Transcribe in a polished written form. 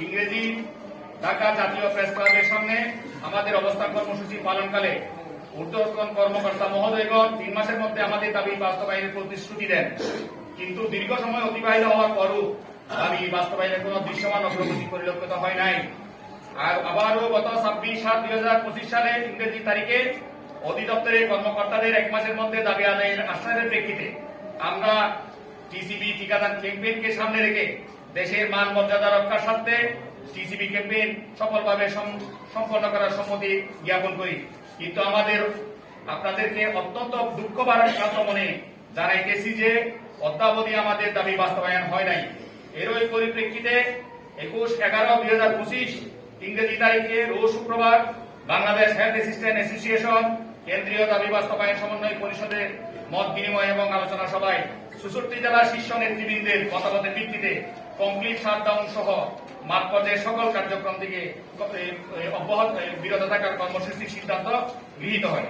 ইংরেজি ঢাকা জাতীয় প্রেস ক্লাবের সামনে আমাদের অবস্থান কর্মসূচি পালনকালে ঊর্ধ্বতন কর্মকর্তা মহোদয়গণ 3 মাসের মধ্যে আমাদের দাবি বাস্তবায়নের প্রতিশ্রুতি দেন, কিন্তু দীর্ঘ সময় অতিবাহিত হওয়ার পরও দাবি বাস্তবায়নের কোন দৃশ্যমান অগ্রগতি পরিলক্ষিত হয় নাই। আর আবারও গত 26/7/2025 সালে ইংরেজি তারিখে অধিদপ্তরের কর্মকর্তাদের 1 মাসের মধ্যে দাবি আদায়ের আশ্বাসের প্রেক্ষিতে আমরা টিসিবি টিকাদান ক্যাম্পেইনকে সামনে রেখে দেশের মান মর্যাদা রক্ষার স্বার্থে টিসিবি ক্যাম্পেইন সফলভাবে সম্পন্ন করার সম্মতি জ্ঞাপন করি। কিন্তু আপনাদেরকে অত্যন্ত দুঃখ ভারাক্রান্ত মনে জানাইতেছি যে অদ্যাবধি আমাদের দাবি বাস্তবায়ন হয় নাই। এরই পরিপ্রেক্ষিতে 21/11/2025 ইংরেজি তারিখে রোজ শুক্রবার বাংলাদেশ হেলথ অ্যাসিস্ট্যান্ট অ্যাসোসিয়েশন কেন্দ্রীয় দাবি বাস্তবায়ন সমন্বয় পরিষদের মত বিনিময় এবং আলোচনা সভায় 64 জেলার শীর্ষ নেতৃবৃন্দের মতামতের ভিত্তিতে কমপ্লিট শাটডাউন সহ মাঠ পর্যায়ে সকল কার্যক্রম থেকে বিরত থাকার কর্মসূচির সিদ্ধান্ত গৃহীত হয়।